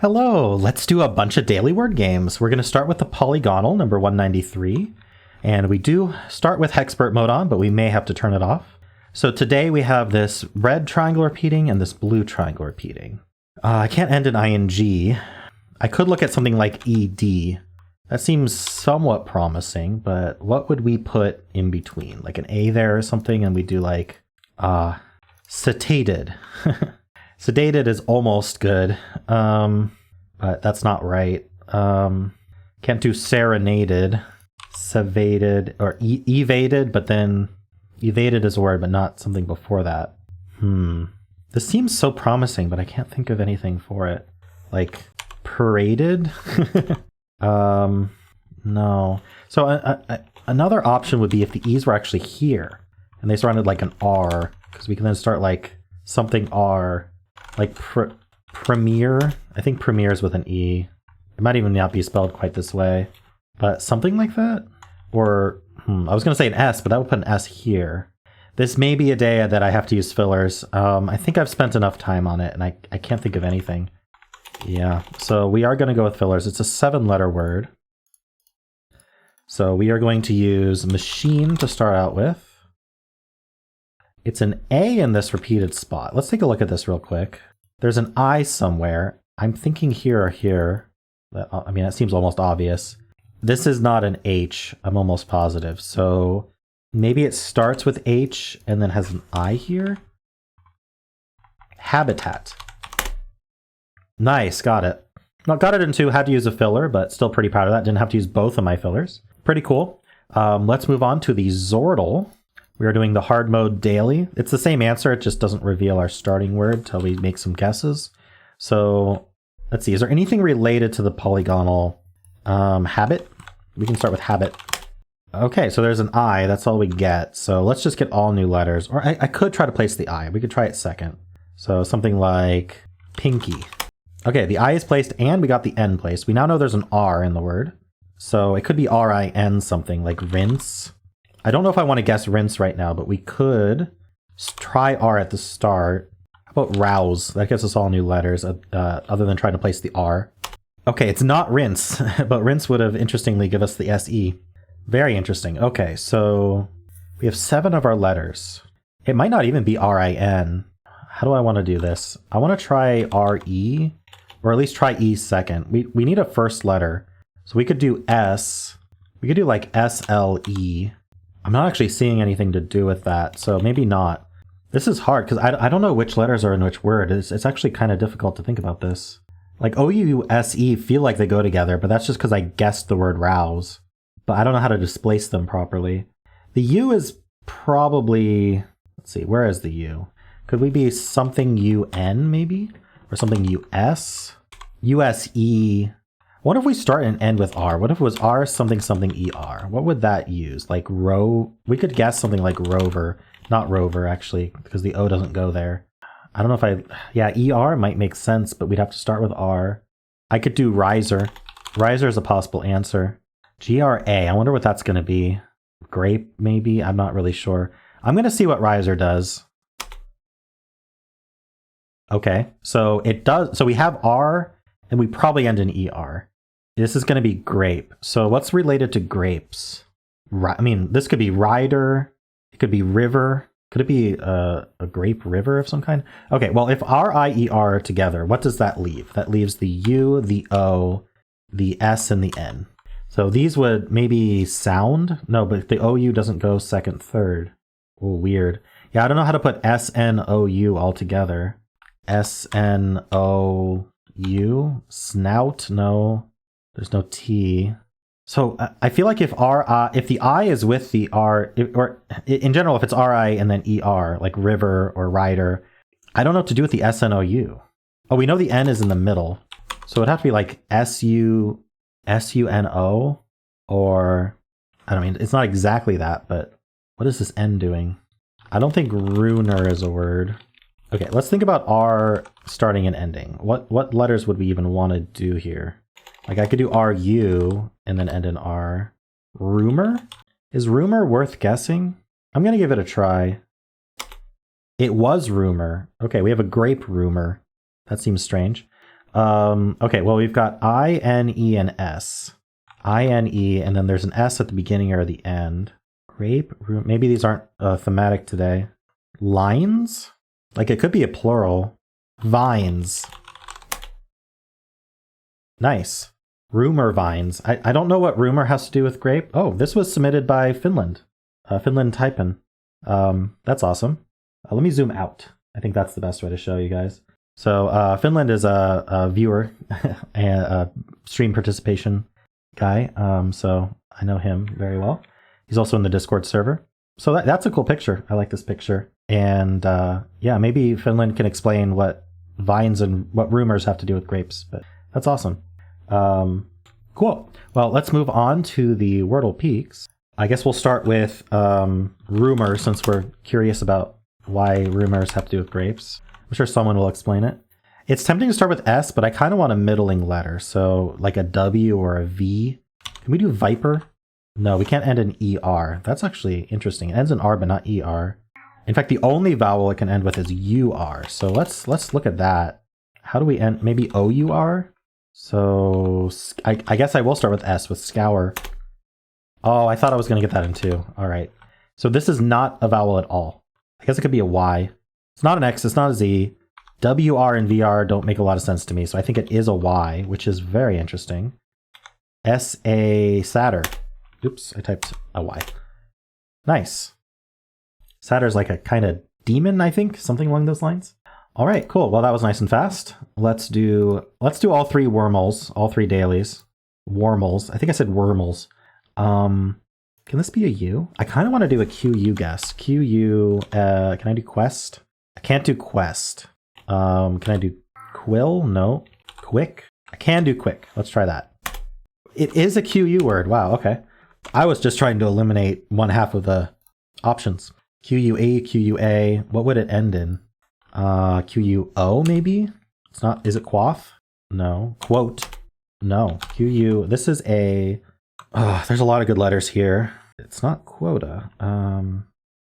Hello, let's do a bunch of daily word games. We're going to start with the Polygonle, number 193. And we do start with Hexpert mode on, but we may have to turn it off. So today we have this red triangle repeating and this blue triangle repeating. I can't end in ing. I could look at something like ed. That seems somewhat promising, but what would we put in between? Like an a there or something, and we do like sedated. Sedated is almost good, but that's not right. Can't do serenaded, sevaded, or evaded, but then evaded is a word, but not something before that. This seems so promising, but I can't think of anything for it. Like paraded? No. So another option would be if the E's were actually here, and they surrounded like an R, because we can then start like something R. Like premiere. I think premiere is with an E. It might even not be spelled quite this way, but something like that. Or I was going to say an S, but that would put an S here. This may be a day that I have to use fillers. I think I've spent enough time on it, and I can't think of anything. Yeah, so we are going to go with fillers. It's a 7-letter word. So we are going to use machine to start out with. It's an A in this repeated spot. Let's take a look at this real quick. There's an I somewhere. I'm thinking here or here. I mean, that seems almost obvious. This is not an H, I'm almost positive. So maybe it starts with H and then has an I here? Habitat. Nice, got it. Well, got it in 2, had to use a filler, but still pretty proud of that. Didn't have to use both of my fillers. Pretty cool. Let's move on to the Xordle. We are doing the hard mode daily. It's the same answer, it just doesn't reveal our starting word until we make some guesses. So let's see, is there anything related to the Polygonle? Habit? We can start with habit. Okay, so there's an I, that's all we get. So let's just get all new letters. Or I could try to place the I. We could try it second. So something like pinky. Okay, the I is placed and we got the N placed. We now know there's an R in the word. So it could be R-I-N something like rinse. I don't know if I want to guess rinse right now, but we could try R at the start. How about rouse? That gives us all new letters, other than trying to place the R. Okay, it's not rinse, but rinse would have interestingly give us the SE. Very interesting. Okay, so we have 7 of our letters. It might not even be R-I-N. How do I want to do this? I want to try R-E, or at least try E second. We need a first letter. So we could do S. We could do like S-L-E. I'm not actually seeing anything to do with that, so maybe not. This is hard, because I don't know which letters are in which word. It's actually kind of difficult to think about this. Like O-U-S-E feel like they go together, but that's just because I guessed the word rouse. But I don't know how to displace them properly. The U is probably... Let's see, where is the U? Could we be something U-N, maybe? Or something U-S? U-S-E... What if we start and end with R? What if it was R something something ER? What would that use? Like we could guess something like rover. Not rover, actually, because the O doesn't go there. I don't know if yeah, ER might make sense, but we'd have to start with R. I could do riser. Riser is a possible answer. G-R-A, I wonder what that's going to be. Grape, maybe? I'm not really sure. I'm going to see what riser does. Okay, so it does. So we have R, and we probably end in ER. This is going to be grape. So what's related to grapes? I mean, this could be rider. It could be river. Could it be a grape river of some kind? Okay, well, if R-I-E-R are together, what does that leave? That leaves the U, the O, the S, and the N. So these would maybe sound? No, but the O-U doesn't go second, third. Oh, weird. Yeah, I don't know how to put S-N-O-U all together. S-N-O-U? Snout? No. There's no T. So I feel like if the I is with the R, or in general, if it's R-I and then E-R, like river or rider, I don't know what to do with the S-N-O-U. Oh, we know the N is in the middle. So it'd have to be like S-U-N-O, or, I don't mean, it's not exactly that, but what is this N doing? I don't think runer is a word. Okay, let's think about R starting and ending. What letters would we even want to do here? Like I could do R-U and then end in R. Rumor? Is rumor worth guessing? I'm going to give it a try. It was rumor. Okay, we have a grape rumor. That seems strange. Okay, well, we've got I, N, E, and S. I, N, E, and then there's an S at the beginning or the end. Grape, maybe these aren't thematic today. Lines? Like, it could be a plural. Vines. Nice. Rumor vines. I don't know what rumor has to do with grape. Oh, this was submitted by Finland. Finland Taipen. That's awesome. Let me zoom out. I think that's the best way to show you guys. So Finland is a viewer and a stream participation guy. So I know him very well. He's also in the Discord server. So that's a cool picture. I like this picture. And yeah, maybe Finland can explain what vines and what rumors have to do with grapes. But that's awesome. Cool. Well, let's move on to the Wordle Peaks. I guess we'll start with rumors, since we're curious about why rumors have to do with grapes. I'm sure someone will explain it. It's tempting to start with S, but I kind of want a middling letter. So like a W or a V. Can we do Viper? No, we can't end in ER. That's actually interesting. It ends in R, but not ER. In fact, the only vowel it can end with is UR. So let's look at that. How do we end? Maybe OUR? So I guess I will start with S, with scour. Oh, I thought I was going to get that in too. All right. So this is not a vowel at all. I guess it could be a Y. It's not an X. It's not a Z. WR and VR don't make a lot of sense to me. So I think it is a Y, which is very interesting. S-A Satyr. Oops, I typed a Y. Nice. Satyr's like a kind of demon, I think. Something along those lines. All right, cool. Well, that was nice and fast. Let's do all three Warmles, all three dailies. Warmles. I think I said Wormles. Can this be a U? I kind of want to do a QU guess. QU, can I do quest? I can't do quest. Can I do quill? No. Quick? I can do quick. Let's try that. It is a QU word. Wow, okay. I was just trying to eliminate one half of the options. QUA, QUA. What would it end in? QUO maybe? It's not, is it quaff? No. Quote? No. QU, this is a, there's a lot of good letters here. It's not quota.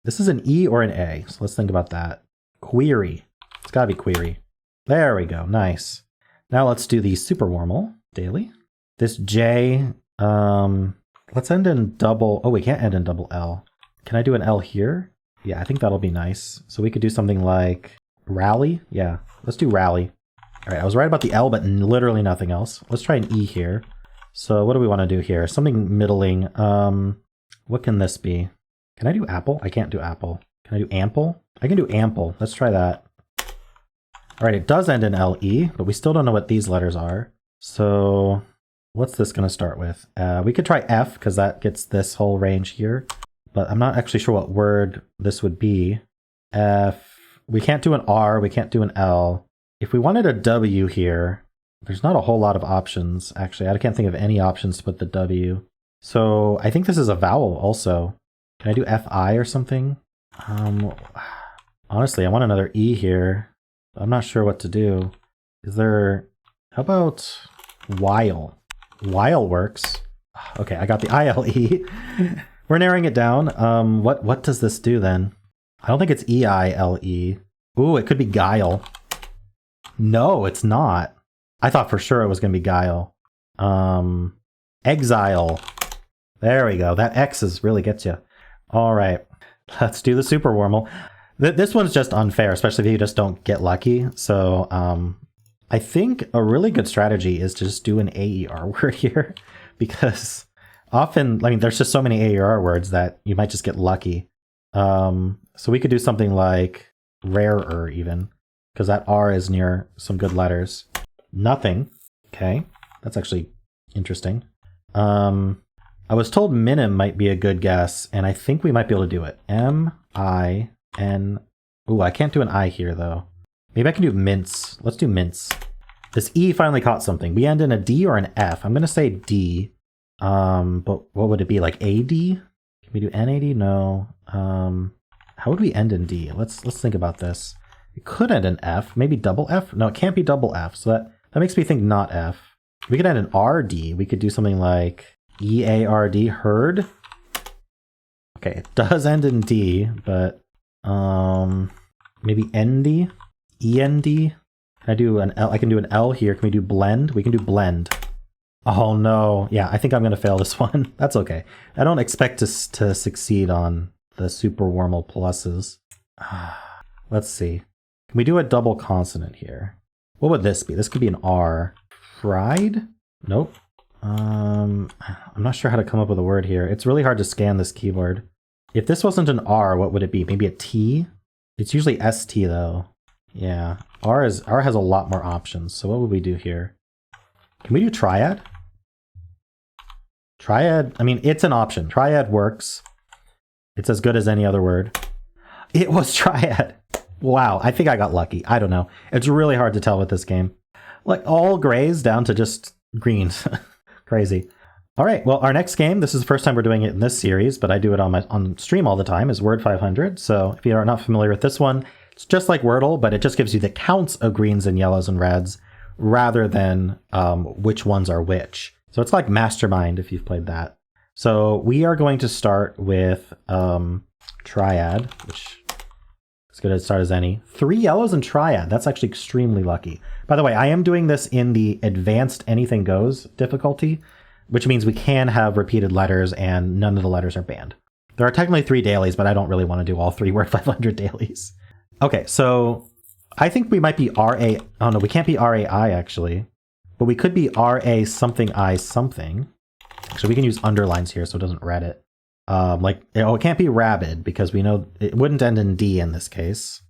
This is an E or an A, so let's think about that. Query. It's gotta be query. There we go, nice. Now let's do the super Warmle daily. This J, let's end in double, oh, we can't end in double L. Can I do an L here? Yeah, I think that'll be nice. So we could do something like rally. Yeah, let's do rally. All right, I was right about the L, but literally nothing else. Let's try an E here. So what do we want to do here? Something middling. What can this be? Can I do apple? I can't do apple. Can I do ample? I can do ample. Let's try that. All right, it does end in LE, but we still don't know what these letters are. So what's this going to start with? We could try F, because that gets this whole range here. But I'm not actually sure what word this would be. F. We can't do an R. We can't do an L. If we wanted a W here, there's not a whole lot of options, actually. I can't think of any options to put the W. So I think this is a vowel also. Can I do FI or something? Honestly, I want another E here. I'm not sure what to do. Is there... How about while? While works. Okay, I got the ILE. We're narrowing it down. What does this do then? I don't think it's EILE. Ooh, it could be guile. No, it's not. I thought for sure it was going to be guile. Exile. There we go. That X's really gets you. All right, let's do the super Warmle. This one's just unfair, especially if you just don't get lucky. So I think a really good strategy is to just do an AER word here, because often, I mean, there's just so many AER words that you might just get lucky. So we could do something like rarer even, because that R is near some good letters. Nothing. Okay, that's actually interesting. I was told minim might be a good guess, and I think we might be able to do it. M-I-N. Ooh, I can't do an I here, though. Maybe I can do mince. Let's do mince. This E finally caught something. We end in a D or an F. I'm going to say D. But what would it be, like AD? Can we do NAD? No. How would we end in D? Let's think about this. It could end in F. Maybe double F? No, it can't be double F. So that makes me think not F. We could end in RD. We could do something like EARD, heard. Okay, it does end in D, but maybe ND, END. Can I do an L? I can do an L here. Can we do blend? We can do blend. Oh no. Yeah, I think I'm going to fail this one. That's okay. I don't expect to succeed on the super Warmle pluses. Let's see. Can we do a double consonant here? What would this be? This could be an R. Fried? Nope. I'm not sure how to come up with a word here. It's really hard to scan this keyboard. If this wasn't an R, what would it be? Maybe a T? It's usually ST though. Yeah. R has a lot more options. So what would we do here? Can we do triad? Triad, I mean, it's an option. Triad works. It's as good as any other word. It was triad. Wow, I think I got lucky. I don't know. It's really hard to tell with this game. Like all grays down to just greens. Crazy. All right, well, our next game, this is the first time we're doing it in this series, but I do it on stream all the time, is Word 500. So if you are not familiar with this one, it's just like Wordle, but it just gives you the counts of greens and yellows and reds rather than which ones are which. So it's like Mastermind if you've played that. So we are going to start with Triad, which is good as start as any. 3 yellows and Triad. That's actually extremely lucky. By the way, I am doing this in the advanced anything goes difficulty, which means we can have repeated letters and none of the letters are banned. There are technically 3 dailies, but I don't really want to do all 3 Word 500 dailies. Okay, so I think we might be RA. Oh no, we can't be RAI actually. But we could be RA something I something. Actually, we can use underlines here so it doesn't read it. It can't be rabid because we know it wouldn't end in D in this case.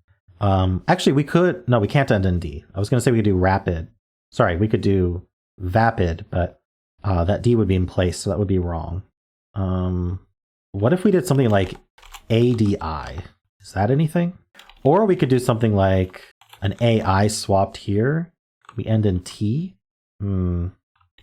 Actually, we could. No, we can't end in D. I was going to say we could do rapid. Sorry, we could do vapid, but that D would be in place, so that would be wrong. What if we did something like ADI? Is that anything? Or we could do something like an AI swapped here. We end in T.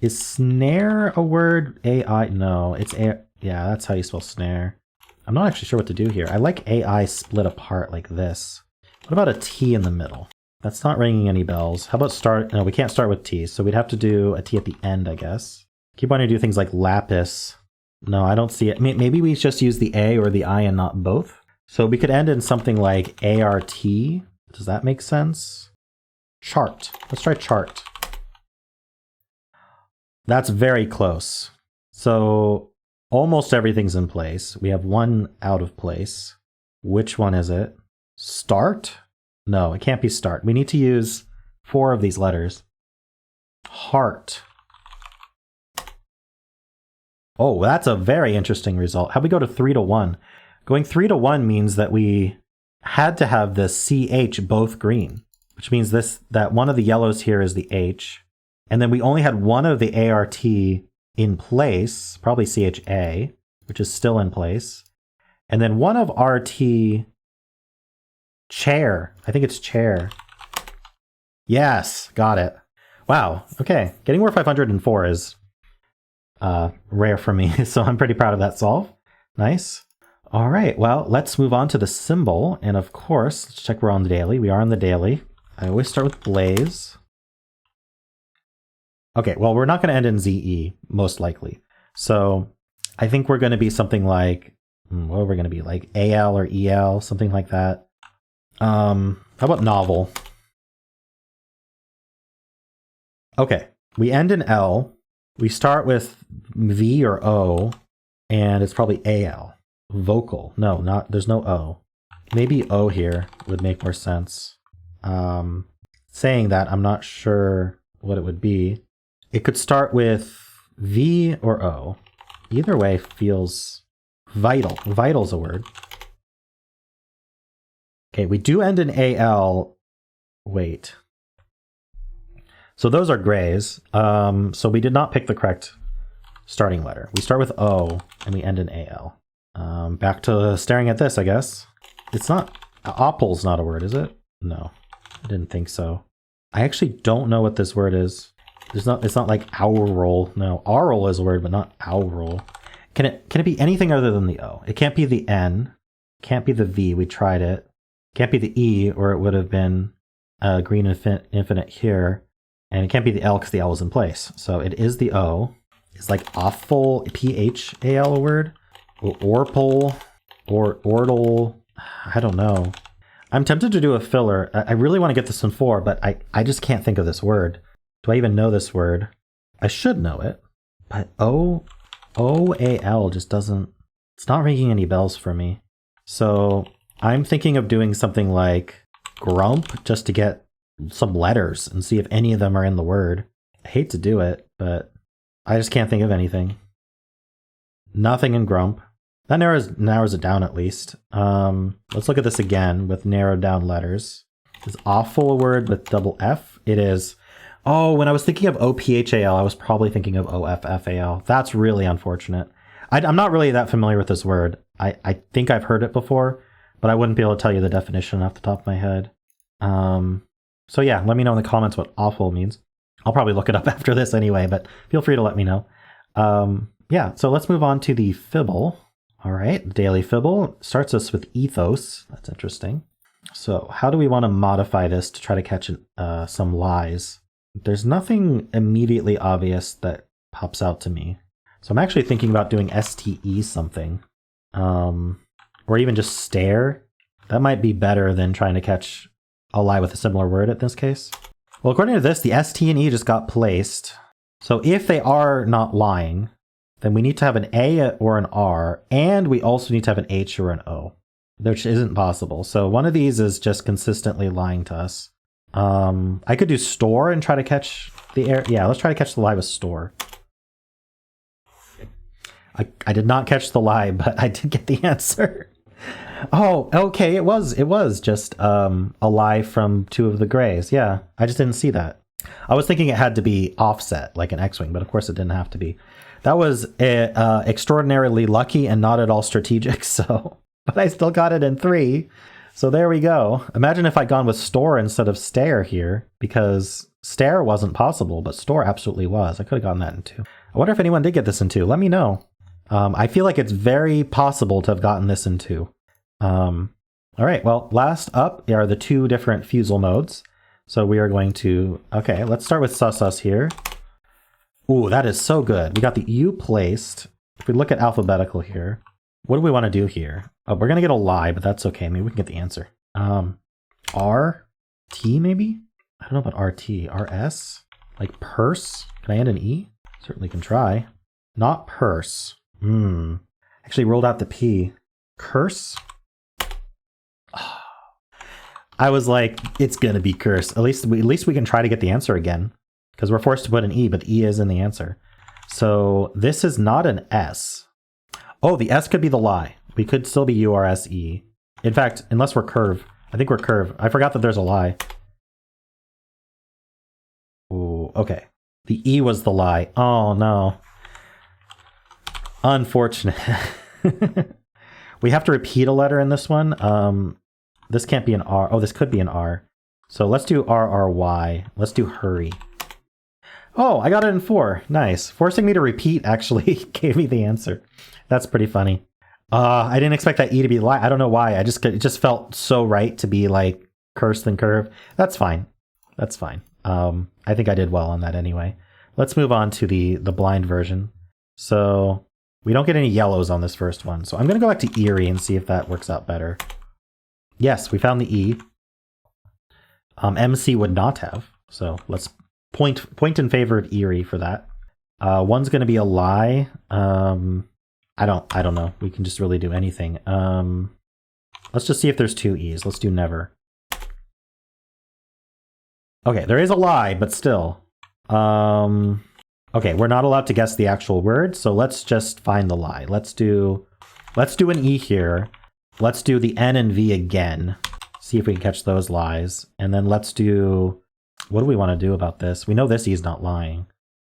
Is snare a word? AI? No, it's a. Yeah, that's how you spell snare. I'm not actually sure what to do here. I like AI split apart like this. What about a T in the middle? That's not ringing any bells. How about start? No, we can't start with T, so we'd have to do a T at the end, I guess. Keep wanting to do things like lapis. No, I don't see it. Maybe we just use the A or the I and not both. So we could end in something like ART. Does that make sense? Chart. Let's try chart. That's very close. So almost everything's in place. We have one out of place. Which one is it? Start? No, it can't be start. We need to use 4 of these letters. Heart. Oh, that's a very interesting result. How about we go to 3 to 1? Going 3 to 1 means that we had to have the CH both green, which means that one of the yellows here is the H. And then we only had one of the ART in place, probably CHA, which is still in place. And then one of RT, chair. I think it's chair. Yes, got it. Wow, okay. Getting Word 504 is rare for me, so I'm pretty proud of that solve. Nice. All right, well, let's move on to the symbol. And of course, let's check we're on the daily. We are on the daily. I always start with blaze. Okay, well, we're not going to end in ZE, most likely. So I think we're going to be something like, what are we going to be? Like AL or EL, something like that. How about novel? Okay, we end in L. We start with V or O, and it's probably AL. Vocal. No, there's no O. Maybe O here would make more sense. Saying that, I'm not sure what it would be. It could start with V or O. Either way feels vital. Vital's a word. Okay, we do end in AL. Wait. So those are grays. So we did not pick the correct starting letter. We start with O and we end in AL. Back to staring at this, I guess. It's not... Apple's not a word, is it? No, I didn't think so. I actually don't know what this word is. It's not like aural. No, aural is a word, but not aural. Can it be anything other than the O? It can't be the N. Can't be the V. We tried it. Can't be the E, or it would have been green infinite here. And it can't be the L because the L is in place. So it is the O. It's like awful, PHAL a word? Or orpal, or ordle. I don't know. I'm tempted to do a filler. I really want to get this in 4, but I just can't think of this word. Do I even know this word? I should know it, but O-A-L just doesn't, it's not ringing any bells for me. So I'm thinking of doing something like grump just to get some letters and see if any of them are in the word. I hate to do it, but I just can't think of anything. Nothing in grump. That narrows it down at least. Let's look at this again with narrowed down letters. Is awful a word with double F? It is. Oh, when I was thinking of O-P-H-A-L, I was probably thinking of O-F-F-A-L. That's really unfortunate. I'm not really that familiar with this word. I think I've heard it before, but I wouldn't be able to tell you the definition off the top of my head. So yeah, let me know in the comments what awful means. I'll probably look it up after this anyway, but feel free to let me know. Yeah, so let's move on to the Fibble. All right, daily Fibble starts us with ethos. That's interesting. So how do we want to modify this to try to catch some lies? There's nothing immediately obvious that pops out to me. So I'm actually thinking about doing STE something. Or even just stare. That might be better than trying to catch a lie with a similar word in this case. Well, according to this, the ST and E just got placed. So if they are not lying, then we need to have an A or an R, and we also need to have an H or an O, which isn't possible. So one of these is just consistently lying to us. I could do store and try to catch the air. Yeah, let's try to catch the lie with store. I did not catch the lie, but I did get the answer. Oh, okay, it was just a lie from 2 of the grays. Yeah, I just didn't see that. I was thinking it had to be offset, like an X-wing, but of course it didn't have to be. That was extraordinarily lucky and not at all strategic, so... But I still got it in 3, so there we go. Imagine if I'd gone with store instead of stare here, because stare wasn't possible, but store absolutely was. I could have gotten that in 2. I wonder if anyone did get this in 2. Let me know. I feel like it's very possible to have gotten this in 2. All right, well, last up are the 2 different Fusele modes. So we are going to... Okay, let's start with sus here. Ooh, that is so good. We got the U placed. If we look at alphabetical here, what do we want to do here? Oh, we're going to get a lie, but that's okay. Maybe we can get the answer. R? T, maybe? I don't know about RT. RS? Like purse? Can I add an E? Certainly can try. Not purse. Actually rolled out the P. Curse? Oh. I was like, it's going to be curse. At least we can try to get the answer again. Because we're forced to put an E, but E is in the answer. So this is not an S. Oh, the S could be the lie. We could still be URSE. In fact, unless we're curve. I think we're curve. I forgot that there's a lie. Ooh, okay. The E was the lie. Oh, no. Unfortunate. We have to repeat a letter in this one. This can't be an R. Oh, this could be an R. So let's do RRY. Let's do hurry. Oh, I got it in 4. Nice. Forcing me to repeat actually gave me the answer. That's pretty funny. I didn't expect that E to be lie. I don't know why. It just felt so right to be like curse than curve. That's fine. That's fine. I think I did well on that anyway. Let's move on to the blind version. So we don't get any yellows on this first one. So I'm going to go back to Erie and see if that works out better. Yes, we found the E. MC would not have. So let's point in favor of Erie for that. One's going to be a lie. I don't know. We can just really do anything. Let's just see if there's 2 E's. Let's do never. Okay, there is a lie, but still. Okay, we're not allowed to guess the actual word, so let's just find the lie. Let's do an E here. Let's do the N and V again. See if we can catch those lies. And then let's do... What do we want to do about this? We know this E is not lying.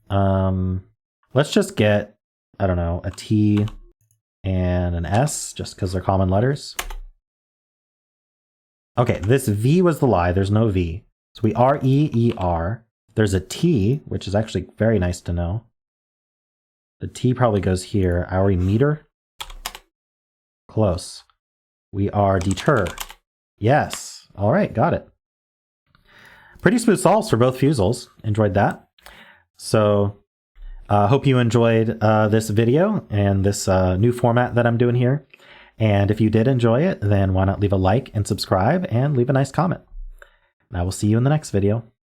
Let's just get, I don't know, a T and an S, just because they're common letters. Okay, this V was the lie. There's no V. So we R-E-E-R. There's a T, which is actually very nice to know. The T probably goes here. Are we meter? Close. We are deter. Yes. All right, got it. Pretty smooth solves for both Fuseles. Enjoyed that. So hope you enjoyed this video and this new format that I'm doing here. And if you did enjoy it, then why not leave a like and subscribe and leave a nice comment. And I will see you in the next video.